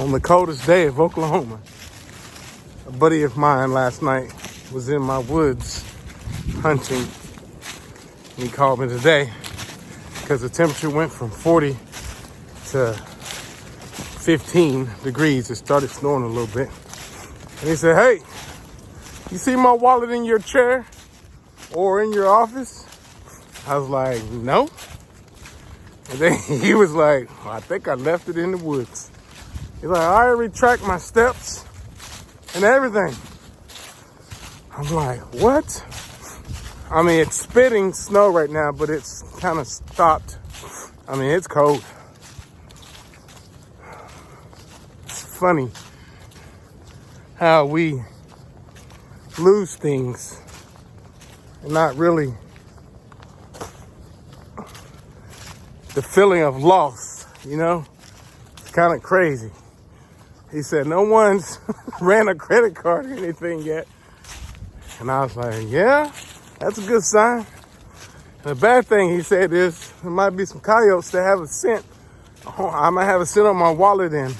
on the coldest day of Oklahoma. A buddy of mine last night was in my woods hunting. And he called me today because the temperature went from 40 to 15 degrees. It started snowing a little bit. And he said, hey, you see my wallet in your chair or in your office? I was like, no. And then he was like, well, I think I left it in the woods. He's like, I already tracked my steps and everything. I'm like, what? I mean, it's spitting snow right now, but it's kind of stopped. I mean, it's cold. It's funny how we lose things and not really the feeling of loss, you know? It's kind of crazy. He said, no one's ran a credit card or anything yet. And I was like, yeah, that's a good sign. And the bad thing, he said, is there might be some coyotes that have a scent. I might have a scent on my wallet and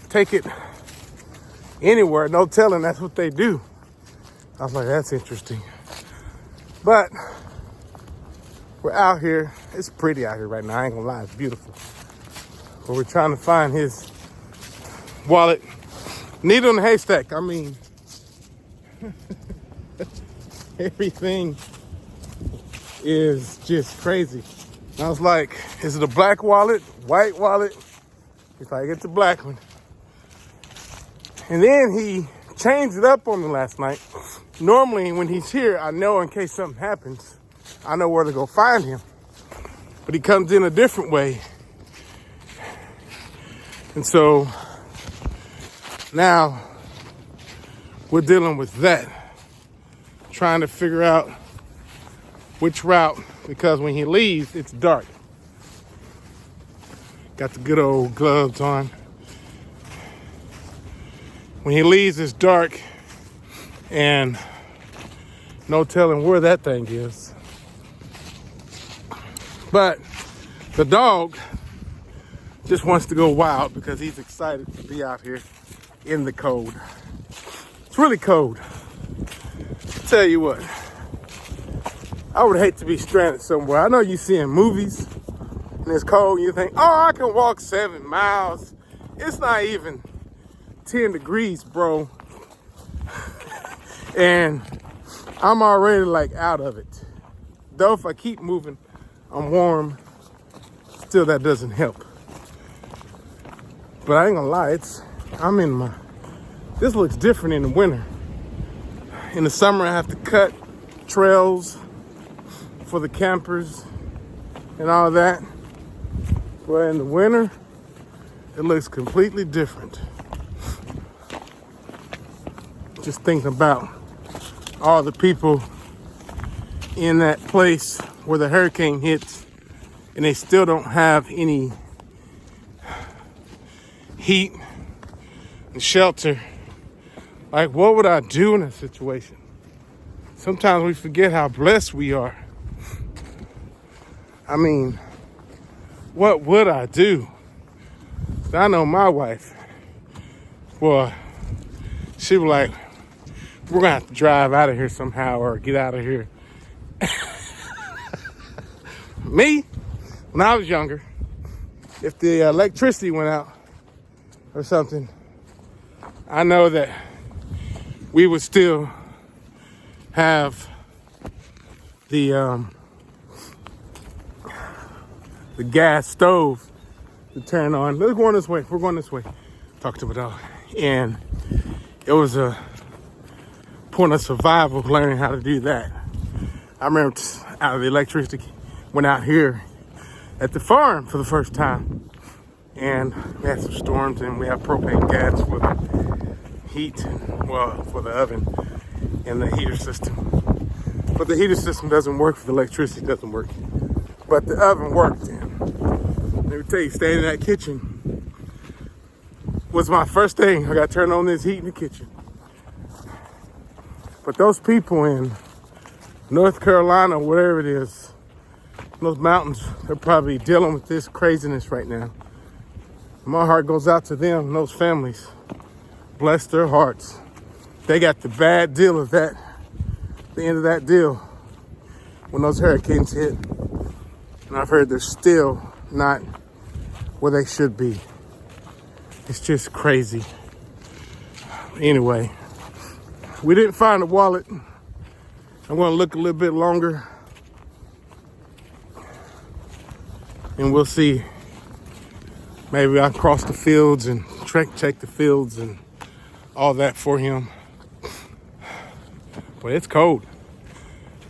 take it anywhere. No telling, that's what they do. I was like, that's interesting. But we're out here. It's pretty out here right now. I ain't gonna lie, it's beautiful. But we're trying to find his wallet. Needle in a haystack. I mean, everything is just crazy. And I was like, is it a black wallet, white wallet? He's like, it's a black one. And then he changed it up on me last night. Normally, when he's here, I know in case something happens, I know where to go find him. But he comes in a different way. And so now we're dealing with that. Trying to figure out which route, because when he leaves, it's dark. Got the good old gloves on. When he leaves, it's dark and no telling where that thing is. But the dog just wants to go wild because he's excited to be out here in the cold. It's really cold. I'll tell you what, I would hate to be stranded somewhere. I know you see in movies and it's cold and you think, oh, I can walk 7 miles. It's not even 10 degrees, bro. And I'm already like out of it. Though if I keep moving, I'm warm. Still, that doesn't help. But I ain't gonna lie, this looks different in the winter. In the summer, I have to cut trails for the campers and all that. But in the winter, it looks completely different. Just thinking about all the people in that place where the hurricane hits and they still don't have any heat and shelter. Like, what would I do in a situation? Sometimes we forget how blessed we are. I mean, what would I do? I know my wife, well, she was like, we're gonna have to drive out of here somehow or get out of here. Me, when I was younger, if the electricity went out or something, I know that we would still have the gas stove to turn on. We're going this way. We're going this way. Talk to my dog. And it was a point of survival learning how to do that. I remember out of the electricity went out here at the farm for the first time. And we had some storms and we have propane gas for the heat, well, for the oven and the heater system. But the heater system doesn't work if the electricity doesn't work. But the oven worked. And let me tell you, staying in that kitchen was my first thing. I got to turn on this heat in the kitchen. But those people in North Carolina, whatever it is, those mountains, they're probably dealing with this craziness right now. My heart goes out to them and those families. Bless their hearts. They got the bad deal of that, the end of that deal when those hurricanes hit. And I've heard they're still not where they should be. It's just crazy. Anyway, we didn't find a wallet. I'm gonna look a little bit longer and we'll see. Maybe I'll cross the fields and check the fields and all that for him. But it's cold.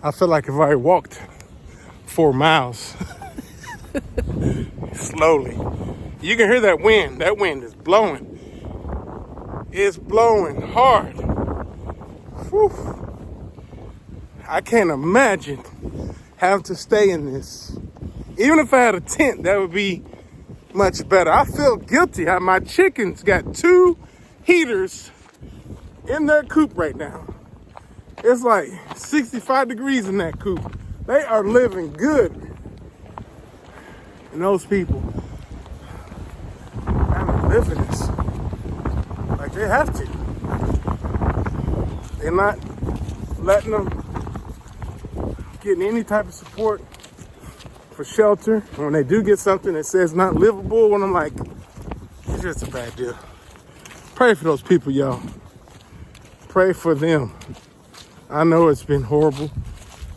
I feel like if I walked 4 miles slowly. You can hear that wind. That wind is blowing. It's blowing hard. Whew. I can't imagine having to stay in this. Even if I had a tent, that would be much better. I feel guilty how my chickens got 2 heaters in their coop right now. It's like 65 degrees in that coop. They are living good. And those people haven't lived in this like they have to. They're not letting them get any type of support for shelter. And when they do get something that says not livable, when I'm like, it's just a bad deal. Pray for those people, y'all. Pray for them. I know it's been horrible.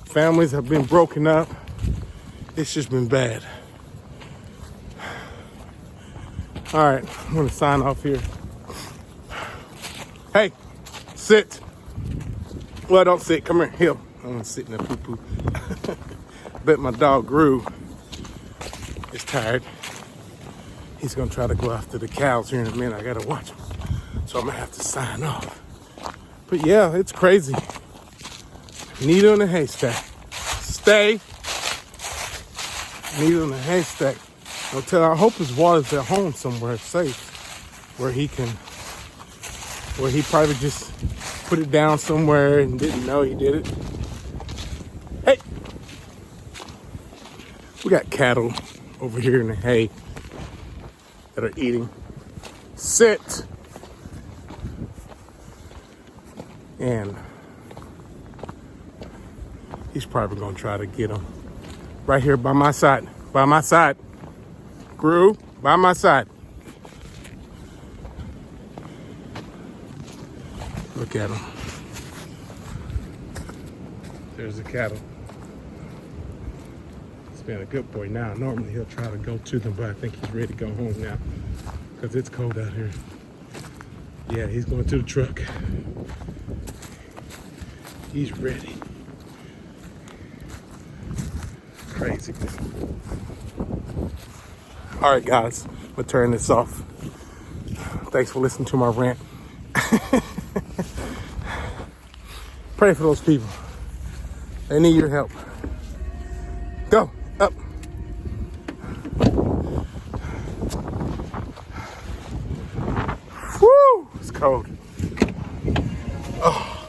Families have been broken up. It's just been bad. All right, I'm gonna sign off here. Hey, sit. Well, don't sit, come here, Hill. I'm gonna sit in that poo-poo. Bet my dog Gru is tired. He's gonna try to go after the cows here in a minute. I gotta watch him. So I'm gonna have to sign off. But yeah, it's crazy. Needle in a haystack. Stay. Needle in a haystack. I hope his water's at home somewhere safe, where he probably just put it down somewhere and didn't know he did it. Hey, we got cattle over here in the hay that are eating. Sit. And he's probably gonna try to get them right here by my side. By my side. Gru, by my side. Look at him. There's the cattle. He's been a good boy now. Normally he'll try to go to them, but I think he's ready to go home now because it's cold out here. Yeah, he's going to the truck. He's ready. Crazy. All right, guys, I'm gonna turn this off. Thanks for listening to my rant. Pray for those people. They need your help. Go up. Woo! It's cold. Oh.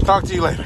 Talk to you later.